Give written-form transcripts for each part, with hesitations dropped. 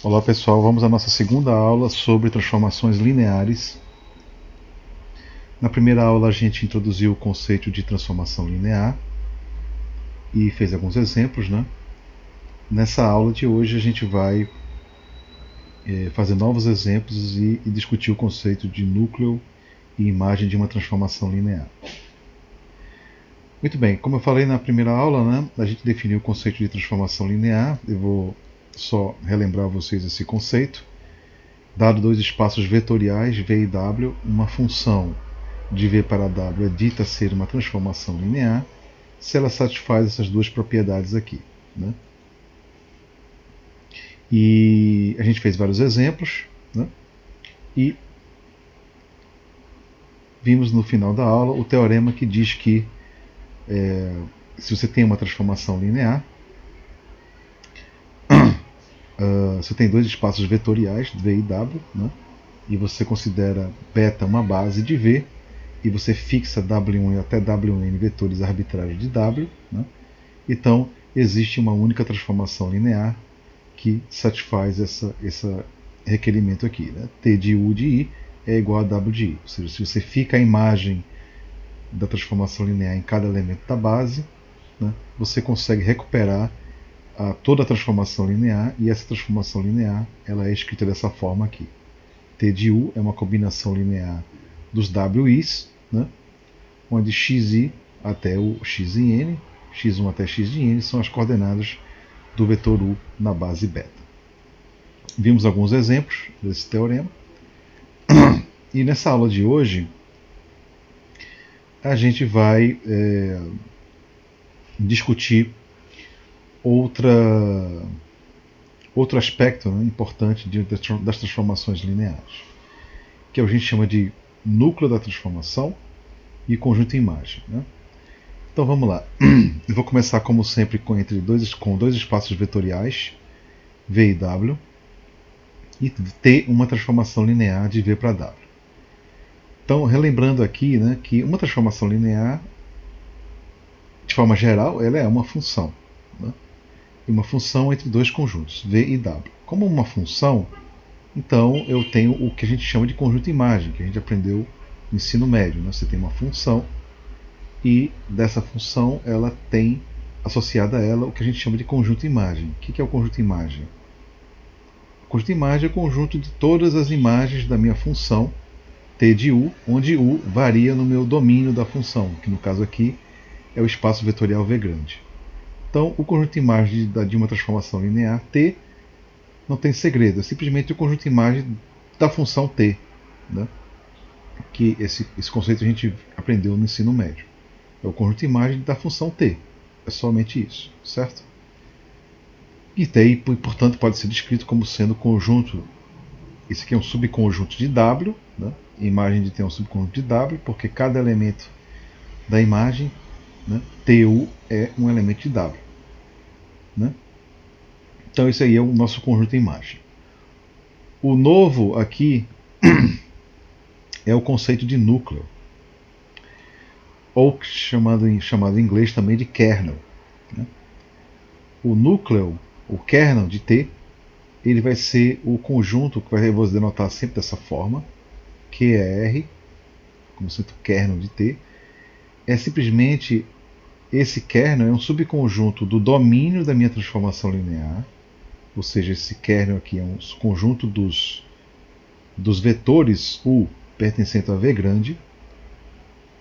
Olá pessoal, vamos à nossa segunda aula sobre transformações lineares. Na primeira aula a gente introduziu o conceito de transformação linear e fez alguns exemplos, né? Nessa aula de hoje a gente vai fazer novos exemplos e discutir o conceito de núcleo e imagem de uma transformação linear. Muito bem, como eu falei na primeira aula, né, a gente definiu o conceito de transformação linear. Eu vou só relembrar a vocês esse conceito. Dado dois espaços vetoriais, V e W, uma função de V para W é dita ser uma transformação linear se ela satisfaz essas duas propriedades aqui, né? E a gente fez vários exemplos, né? E vimos no final da aula o teorema que diz que se você tem uma transformação linear, você tem dois espaços vetoriais, V e W, né? E você considera beta uma base de V, e você fixa W1 até Wn vetores arbitrários de W, né? Então existe uma única transformação linear que satisfaz esse requerimento aqui, né? T de U de I é igual a W de I. Ou seja, se você fica a imagem da transformação linear em cada elemento da base, né, você consegue recuperar toda a transformação linear, e essa transformação linear ela é escrita dessa forma aqui. T de U é uma combinação linear dos WIs, né, onde xi até o xin, x1 até xn são as coordenadas do vetor U na base beta. Vimos alguns exemplos desse teorema. E nessa aula de hoje a gente vai discutir outro aspecto, né, importante das transformações lineares, que a gente chama de núcleo da transformação e conjunto imagem, né? Então vamos lá. Eu vou começar como sempre com dois espaços vetoriais, V e W, e ter uma transformação linear de V para W. Então, relembrando aqui, né, que uma transformação linear, de forma geral, ela é uma função, né? E uma função entre dois conjuntos, V e W. Como uma função, então eu tenho o que a gente chama de conjunto imagem, que a gente aprendeu no ensino médio, né? Você tem uma função e dessa função ela tem associada a ela o que a gente chama de conjunto imagem. O que é o conjunto imagem? O conjunto imagem é o conjunto de todas as imagens da minha função T de U, onde U varia no meu domínio da função, que no caso aqui é o espaço vetorial V grande. Então, o conjunto imagem de uma transformação linear T não tem segredo, é simplesmente o conjunto imagem da função T, né? Que esse conceito a gente aprendeu no ensino médio. É o conjunto imagem da função T. É somente isso, certo? E T, portanto, pode ser descrito como sendo conjunto. Esse aqui é um subconjunto de W, né? A imagem de T é um subconjunto de W, porque cada elemento da imagem, né, TU é um elemento de W, né? Então esse aí é o nosso conjunto imagem. O novo aqui é o conceito de núcleo, ou chamado em inglês também de kernel, né? O núcleo, o kernel de T, ele vai ser o conjunto que eu vou denotar sempre dessa forma, QR, como sendo kernel de T, é simplesmente esse kernel é um subconjunto do domínio da minha transformação linear, ou seja, esse kernel aqui é um conjunto dos vetores U pertencentes a V grande,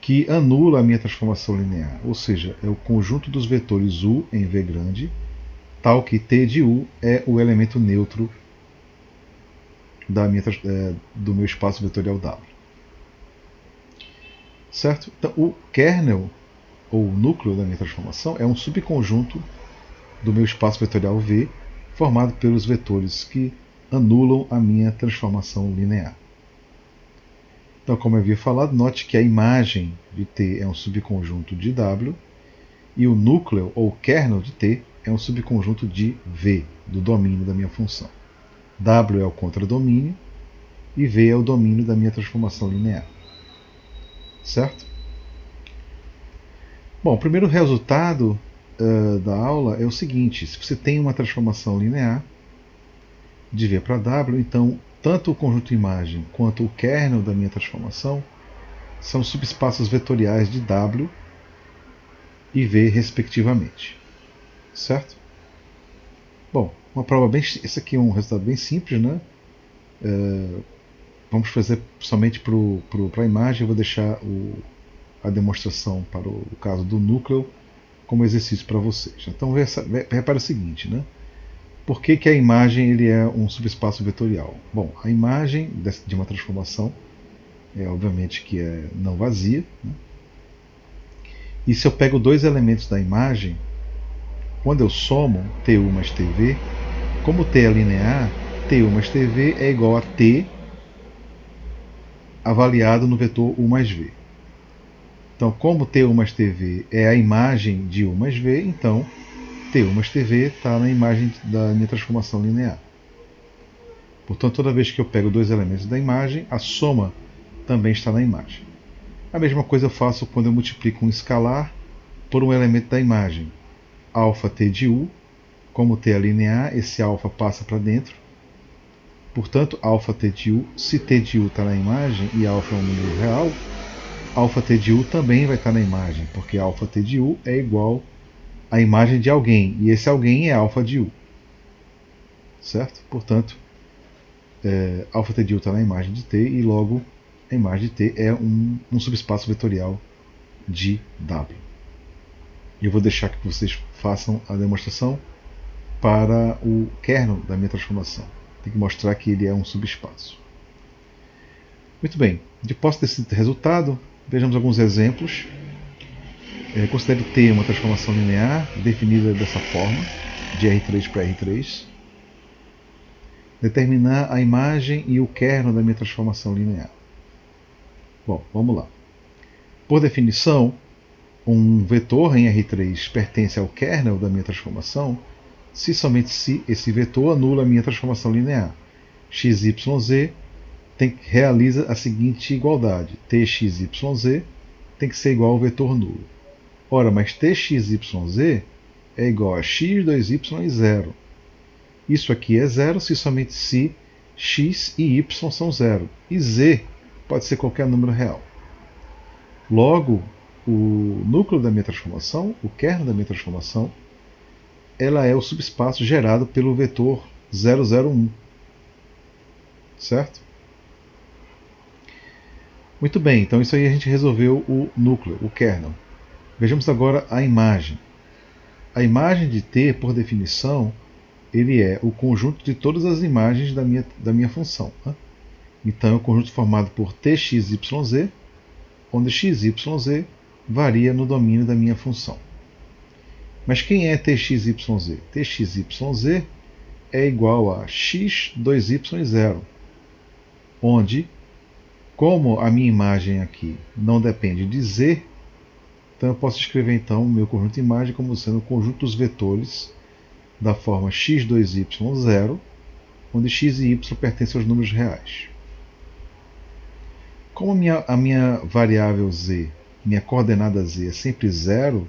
que anula a minha transformação linear, ou seja, é o conjunto dos vetores U em V grande, tal que T de U é o elemento neutro do meu espaço vetorial W. Certo? Então, o kernel, ou núcleo da minha transformação, é um subconjunto do meu espaço vetorial V, formado pelos vetores que anulam a minha transformação linear. Então, como eu havia falado, note que a imagem de T é um subconjunto de W, e o núcleo, ou kernel de T, é um subconjunto de V, do domínio da minha função. W é o contradomínio, e V é o domínio da minha transformação linear. Certo? Bom, o primeiro resultado da aula é o seguinte: se você tem uma transformação linear, de V para W, então tanto o conjunto imagem quanto o kernel da minha transformação são subespaços vetoriais de W e V, respectivamente. Certo? Bom, uma prova bem. Esse aqui é um resultado bem simples, né? Vamos fazer somente para a imagem. Eu vou deixar a demonstração para o caso do núcleo como exercício para vocês. Então, repare o seguinte, né? Por que a imagem ele é um subespaço vetorial? Bom, a imagem de uma transformação é obviamente que é não vazia, né? E se eu pego dois elementos da imagem, quando eu somo T1 mais TV, como T é linear, T1 mais TV é igual a T avaliado no vetor U mais V. Então, como T1 mais TV é a imagem de U mais V, então T1 mais TV está na imagem da minha transformação linear. Portanto, toda vez que eu pego dois elementos da imagem, a soma também está na imagem. A mesma coisa eu faço quando eu multiplico um escalar por um elemento da imagem. Alfa-T de U, como T é linear, esse alfa passa para dentro. Portanto, alfa-T de U, se T de U está na imagem e alfa é um número real, alfa-T de U também vai estar na imagem, porque alfa-T de U é igual à imagem de alguém, e esse alguém é alfa de U. Certo? Portanto, alfa-T de U está na imagem de T, e logo a imagem de T é um subespaço vetorial de W. Eu vou deixar que vocês façam a demonstração para o kernel da minha transformação. Tem que mostrar que ele é um subespaço. Muito bem, de posse desse resultado, vejamos alguns exemplos. Considere T uma transformação linear definida dessa forma, de R3 para R3. Determinar a imagem e o kernel da minha transformação linear. Bom, vamos lá. Por definição, um vetor em R3 pertence ao kernel da minha transformação se somente se esse vetor anula a minha transformação linear. XYZ realiza a seguinte igualdade. TXYZ tem que ser igual ao vetor nulo. Ora, mas TXYZ é igual a x2y e 0. Isso aqui é zero se somente se x e y são zero. E z pode ser qualquer número real. Logo, o núcleo da minha transformação, o kernel da minha transformação, ela é o subespaço gerado pelo vetor 001. Certo? Muito bem, então isso aí a gente resolveu o núcleo, o kernel. Vejamos agora a imagem. A imagem de T, por definição, ele é o conjunto de todas as imagens da minha função. Né? Então é o conjunto formado por TXYZ, onde XYZ varia no domínio da minha função. Mas quem é TXYZ? TXYZ é igual a x2y0, onde, como a minha imagem aqui não depende de z, então eu posso escrever então o meu conjunto de imagem como sendo o conjunto dos vetores da forma x2y0, onde x e y pertencem aos números reais. Como a minha variável z, minha coordenada z é sempre zero,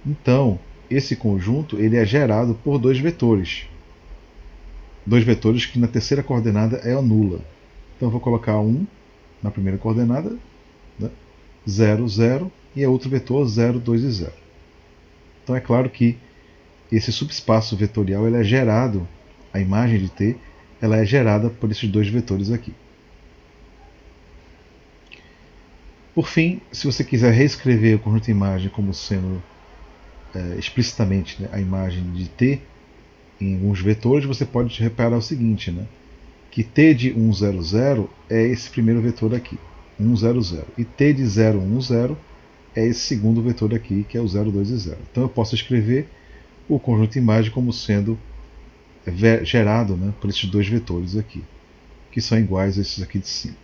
então esse conjunto ele é gerado por dois vetores. Dois vetores que na terceira coordenada é nula. Então eu vou colocar 1 na primeira coordenada, né? 0, 0, e é outro vetor 0, 2 e 0. Então é claro que esse subespaço vetorial ele é gerado, a imagem de T, ela é gerada por esses dois vetores aqui. Por fim, se você quiser reescrever o conjunto de imagem como sendo explicitamente, né, a imagem de T em alguns vetores, você pode reparar o seguinte, né, que T de 1, 0, 0 é esse primeiro vetor aqui, 1, 0, 0. E T de 0, 1, 0 é esse segundo vetor aqui, que é o 0, 2 e 0. Então eu posso escrever o conjunto de imagem como sendo gerado, né, por esses dois vetores aqui, que são iguais a esses aqui de cima.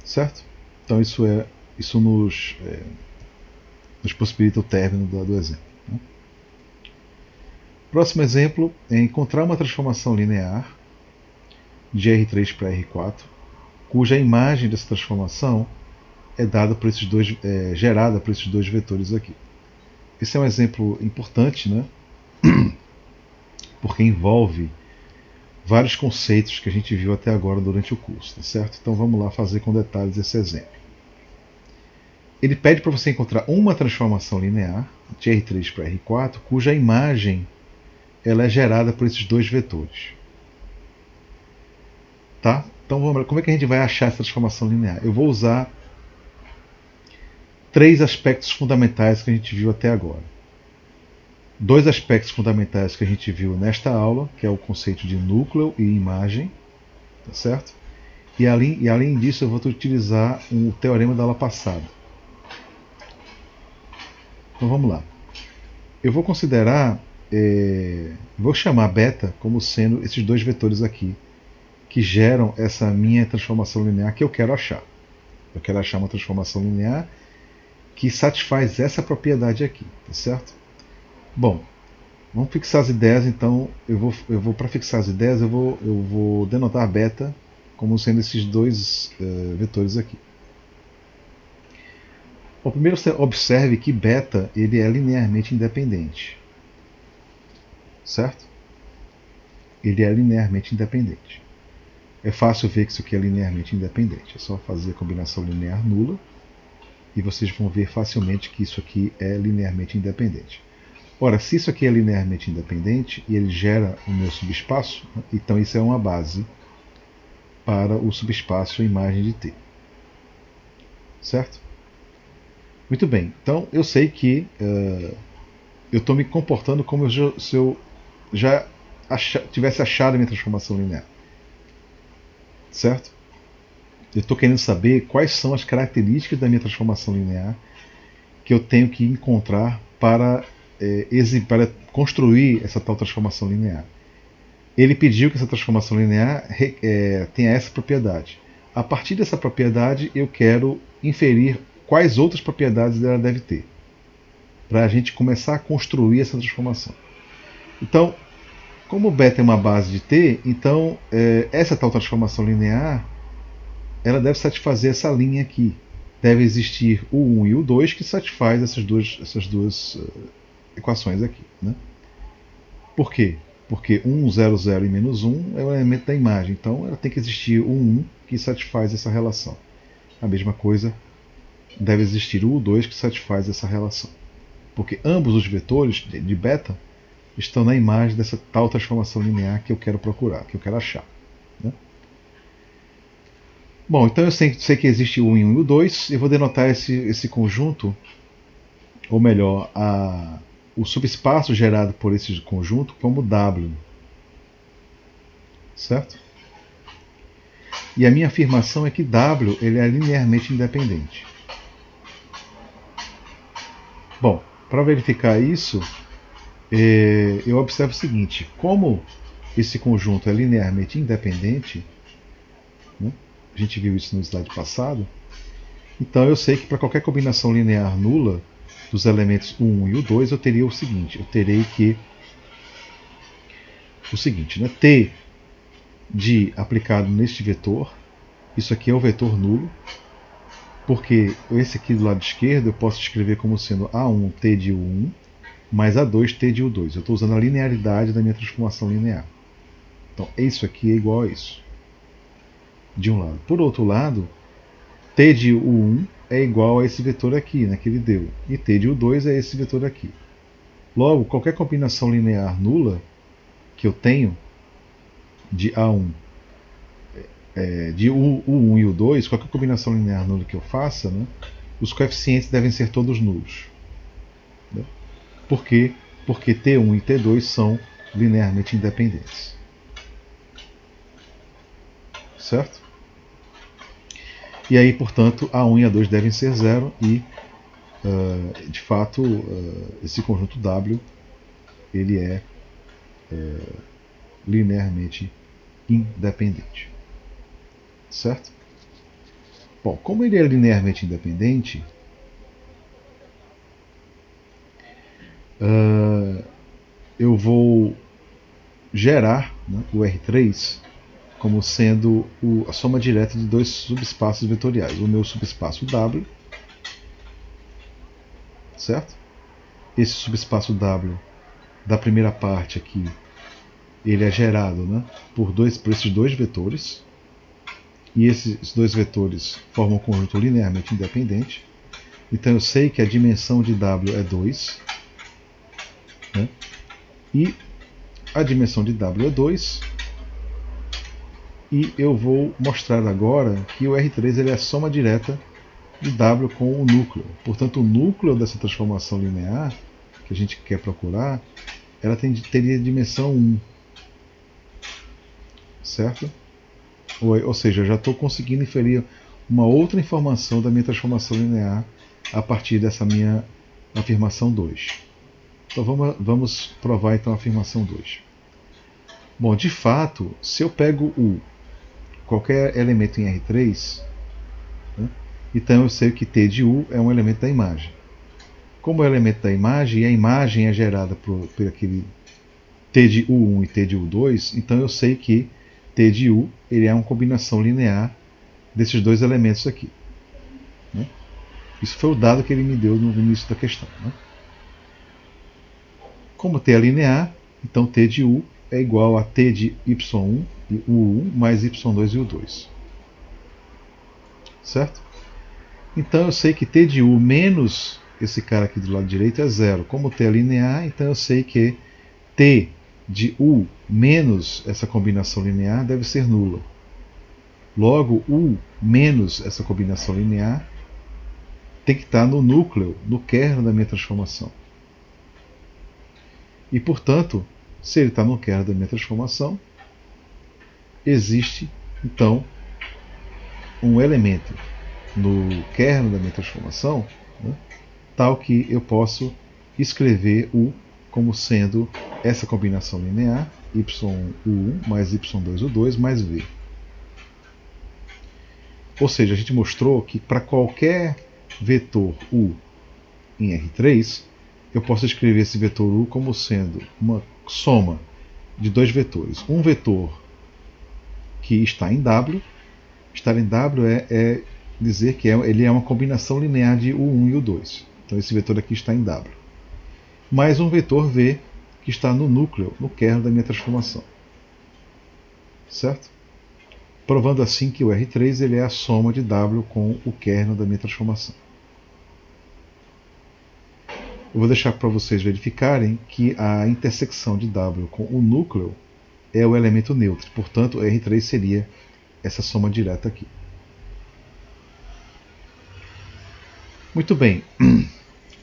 Certo? Então isso nos possibilita o término do exemplo. Né? Próximo exemplo é encontrar uma transformação linear de R3 para R4, cuja imagem dessa transformação é dada gerada por esses dois vetores aqui. Esse é um exemplo importante, né? porque envolve vários conceitos que a gente viu até agora durante o curso, tá certo? Então vamos lá fazer com detalhes esse exemplo. Ele pede para você encontrar uma transformação linear de R3 para R4, cuja imagem ela é gerada por esses dois vetores. Tá? Então vamos lá. Como é que a gente vai achar essa transformação linear? Eu vou usar três aspectos fundamentais que a gente viu até agora. Dois aspectos fundamentais que a gente viu nesta aula, que é o conceito de núcleo e imagem, tá certo? E além disso eu vou utilizar o teorema da aula passada. Então vamos lá. Eu vou considerar, vou chamar beta como sendo esses dois vetores aqui, que geram essa minha transformação linear que eu quero achar. Eu quero achar uma transformação linear que satisfaz essa propriedade aqui, tá certo? Bom, vamos fixar as ideias, então eu vou para fixar as ideias, eu vou denotar beta como sendo esses dois vetores aqui. Bom, primeiro você observe que beta ele é linearmente independente, certo? Ele é linearmente independente. É fácil ver que isso aqui é linearmente independente. É só fazer a combinação linear nula e vocês vão ver facilmente que isso aqui é linearmente independente. Ora, se isso aqui é linearmente independente e ele gera o meu subespaço, então isso é uma base para o subespaço imagem de T. Certo? Muito bem. Então eu sei que eu estou me comportando como se eu já tivesse achado a minha transformação linear. Certo? Eu estou querendo saber quais são as características da minha transformação linear que eu tenho que encontrar para construir essa tal transformação linear. Ele pediu que essa transformação linear tenha essa propriedade. A partir dessa propriedade, eu quero inferir quais outras propriedades ela deve ter, para a gente começar a construir essa transformação. Então, como beta é uma base de T, então essa tal transformação linear ela deve satisfazer essa linha aqui. Deve existir o 1 e o 2 que satisfaz essas duas equações aqui. Né? Por quê? Porque 1, 0, 0 e menos 1 é o elemento da imagem. Então ela tem que existir o 1 que satisfaz essa relação. A mesma coisa deve existir o 2 que satisfaz essa relação. Porque ambos os vetores de beta estão na imagem dessa tal transformação linear que eu quero procurar, que eu quero achar. Né? Bom, então eu sei que existe o 1 e o 2, eu vou denotar esse conjunto, ou melhor, o subespaço gerado por esse conjunto como W. Certo? E a minha afirmação é que W ele é linearmente independente. Bom, para verificar isso, eu observo o seguinte: como esse conjunto é linearmente independente, né, a gente viu isso no slide passado, então eu sei que para qualquer combinação linear nula dos elementos 1 e o 2, eu teria o seguinte: eu terei que né, T de aplicado neste vetor, isso aqui é o vetor nulo, porque esse aqui do lado esquerdo eu posso escrever como sendo A1 T de U1 mais A2 T de U2. Eu estou usando a linearidade da minha transformação linear. Então isso aqui é igual a isso, de um lado. Por outro lado, T de U1 é igual a esse vetor aqui, né, que ele deu, e T de U2 é esse vetor aqui. Logo, qualquer combinação linear nula que eu tenho de A1 de U1 e U2, qualquer combinação linear nula que eu faça, né, os coeficientes devem ser todos nulos. Né? Por quê? Porque T1 e T2 são linearmente independentes. Certo? E aí, portanto, A1 e A2 devem ser zero e, de fato, esse conjunto W ele é linearmente independente. Certo? Bom, como ele é linearmente independente, eu vou gerar, né, o R3 como sendo a soma direta de dois subespaços vetoriais. O meu subespaço W, certo? Esse subespaço W da primeira parte aqui, ele é gerado, né, por esses dois vetores, e esses dois vetores formam um conjunto linearmente independente. Então eu sei que a dimensão de W é 2, né, e a dimensão de W é 2, e eu vou mostrar agora que o R3 ele é a soma direta de W com o núcleo. Portanto, o núcleo dessa transformação linear que a gente quer procurar, ela teria dimensão 1. Certo? Ou seja, eu já estou conseguindo inferir uma outra informação da minha transformação linear a partir dessa minha afirmação 2. Então vamos provar então a afirmação 2. Bom, de fato, se eu pego qualquer elemento em R3, né, então eu sei que T de U é um elemento da imagem. Como é um elemento da imagem, e a imagem é gerada por aquele T de U1 e T de U2, então eu sei que T de U ele é uma combinação linear desses dois elementos aqui. Né? Isso foi o dado que ele me deu no início da questão. Né? Como T é linear, então T de U é igual a T de Y1 e U1 mais Y2 e U2. Certo? Então eu sei que T de U menos esse cara aqui do lado direito é zero. Como T é linear, então eu sei que T de U menos essa combinação linear deve ser nula. Logo, U menos essa combinação linear tem que estar no núcleo, no kernel da minha transformação. E, portanto, se ele está no kernel da minha transformação, existe, então, um elemento no kernel da minha transformação, né, tal que eu posso escrever U como sendo essa combinação linear, y1 mais y2 mais v. Ou seja, a gente mostrou que para qualquer vetor U em R3, eu posso escrever esse vetor U como sendo uma soma de dois vetores. Um vetor que está em W, estar em W é dizer que ele é uma combinação linear de U1 e U2. Então esse vetor aqui está em W. Mais um vetor V que está no núcleo, no kernel da minha transformação. Certo? Provando assim que o R3 ele é a soma de W com o kernel da minha transformação. Eu vou deixar para vocês verificarem que a intersecção de W com o núcleo é o elemento neutro. Portanto, o R3 seria essa soma direta aqui. Muito bem.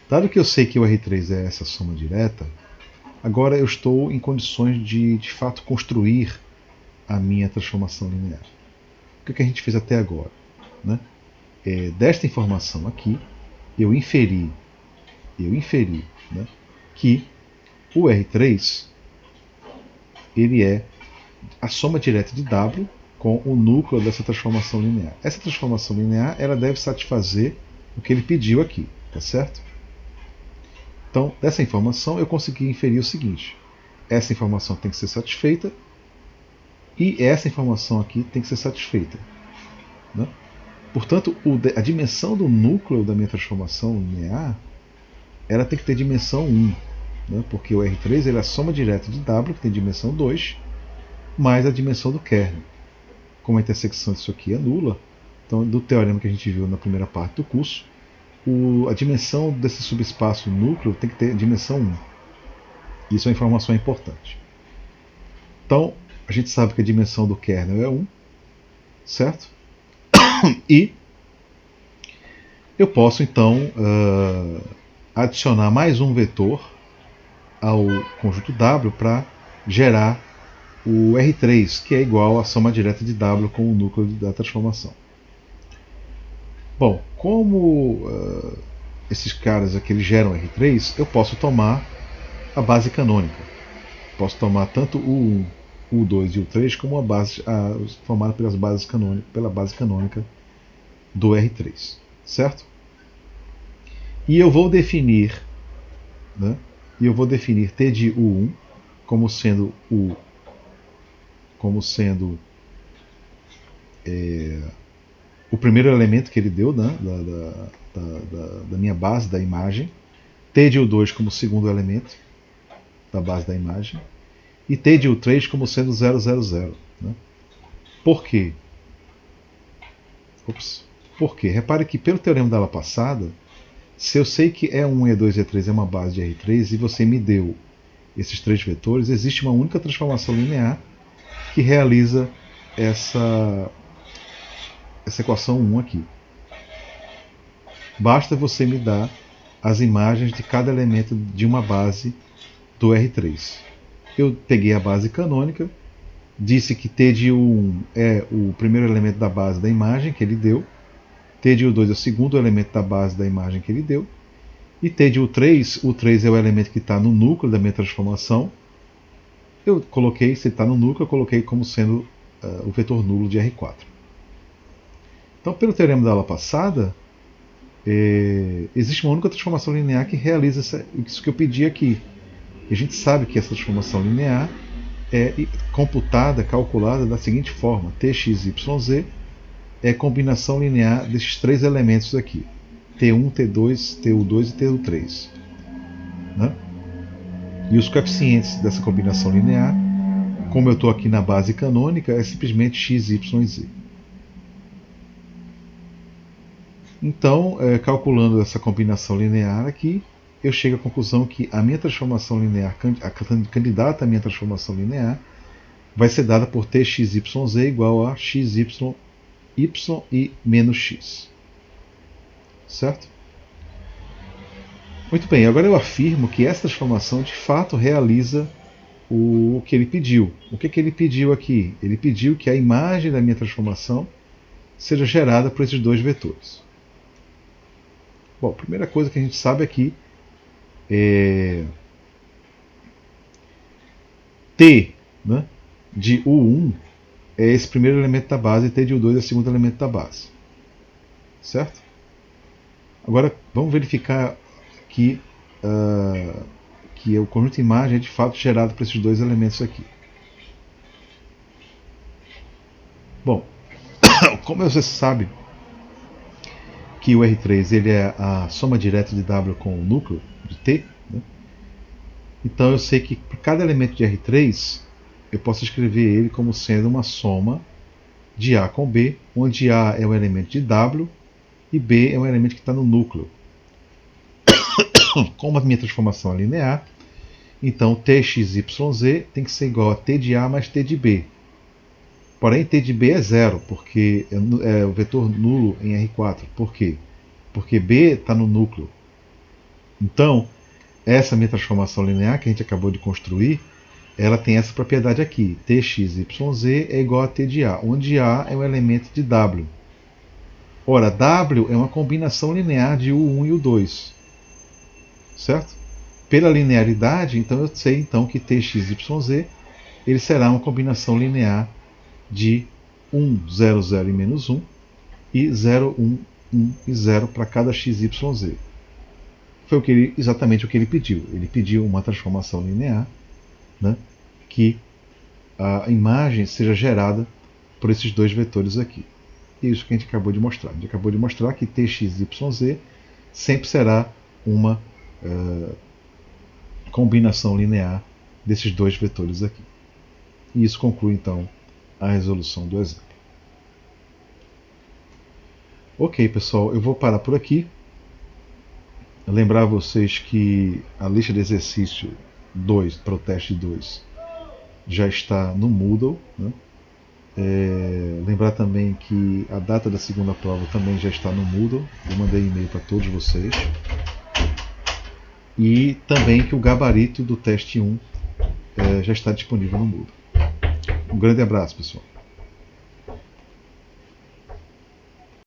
Dado que eu sei que o R3 é essa soma direta, agora eu estou em condições de fato construir a minha transformação linear. O que a gente fez até agora? Né? Desta informação aqui, eu inferi né, que o R3 ele é a soma direta de W com o núcleo dessa transformação linear. Essa transformação linear ela deve satisfazer o que ele pediu aqui, tá certo? Então, dessa informação eu consegui inferir o seguinte: essa informação tem que ser satisfeita e essa informação aqui tem que ser satisfeita. Né? Portanto, a dimensão do núcleo da minha transformação linear ela tem que ter dimensão 1, né? Porque o R3 ele é a soma direta de W, que tem dimensão 2, mais a dimensão do kernel. Como a intersecção disso aqui é nula, então do teorema que a gente viu na primeira parte do curso, a dimensão desse subespaço núcleo tem que ter dimensão 1. Isso é uma informação importante. Então, a gente sabe que a dimensão do kernel é 1, certo? E eu posso então adicionar mais um vetor ao conjunto W para gerar o R3, que é igual à soma direta de W com o núcleo da transformação. Bom, como esses caras aqui eles geram R3, eu posso tomar a base canônica. Posso tomar tanto o 1, o 2 e o 3 como a base formada pela base canônica do R3, certo? E eu vou definir, né, T de U1 como sendo o primeiro elemento que ele deu, né, da minha base, da imagem. T de U2 como segundo elemento. da base da imagem, e T de U3 como sendo 000. Né? Por quê? Por quê? Repare que pelo teorema da aula passada, se eu sei que E1, E2 e E3 é uma base de R3 e você me deu esses três vetores, existe uma única transformação linear que realiza essa equação 1 aqui. Basta você me dar as imagens de cada elemento de uma base do R3. Eu peguei a base canônica, disse que T de U1 é o primeiro elemento da base da imagem que ele deu, T de U2 é o segundo elemento da base da imagem que ele deu, e T de U3, o 3 é o elemento que está no núcleo da minha transformação. Eu coloquei, se está no núcleo, eu coloquei como sendo o vetor nulo de R4. Então, pelo teorema da aula passada, existe uma única transformação linear que realiza isso que eu pedi aqui. E a gente sabe que essa transformação linear é computada, calculada da seguinte forma: Txyz é a combinação linear desses três elementos aqui, T1, T2, TU2 e TU3. Né? E os coeficientes dessa combinação linear, como eu estou aqui na base canônica, é simplesmente x, y e z. Então, calculando essa combinação linear aqui, eu chego à conclusão que a minha transformação linear, a candidata à minha transformação linear, vai ser dada por Txyz igual a xy, y e menos x. Certo? Muito bem, agora eu afirmo que essa transformação de fato realiza o que ele pediu. O que ele pediu aqui? Ele pediu que a imagem da minha transformação seja gerada por esses dois vetores. Bom, a primeira coisa que a gente sabe aqui é T, né, de U1 é esse primeiro elemento da base e T de U2 é o segundo elemento da base. Certo? Agora vamos verificar que o conjunto de imagem é de fato gerado por esses dois elementos aqui. Bom, como você sabe que o R3 ele é a soma direta de W com o núcleo de T, né? Então eu sei que por cada elemento de R3 eu posso escrever ele como sendo uma soma de A com B, onde A é um elemento de W e B é um elemento que está no núcleo. Como a minha transformação é linear, então Txyz tem que ser igual a T de A mais T de B. Porém, T de B é zero, porque é o vetor nulo em R4. Por quê? Porque B está no núcleo. Então, essa minha transformação linear que a gente acabou de construir, ela tem essa propriedade aqui. Txyz é igual a T de A, onde A é um elemento de W. Ora, W é uma combinação linear de U1 e U2. Certo? Pela linearidade, então eu sei então que Txyz ele será uma combinação linear de 1, 0, 0 e menos 1 e 0, 1, 1 e 0 para cada xyz. Foi exatamente o que ele pediu. Ele pediu uma transformação linear, né, que a imagem seja gerada por esses dois vetores aqui. E isso que a gente acabou de mostrar. A gente acabou de mostrar que Txyz sempre será uma combinação linear desses dois vetores aqui. E isso conclui então a resolução do exemplo. Ok, pessoal, eu vou parar por aqui. Lembrar vocês que a lista de exercício 2 para o teste 2 já está no Moodle. Né? Lembrar também que a data da segunda prova também já está no Moodle. Eu mandei e-mail para todos vocês. E também que o gabarito do teste 1 já está disponível no Moodle. Um grande abraço, pessoal.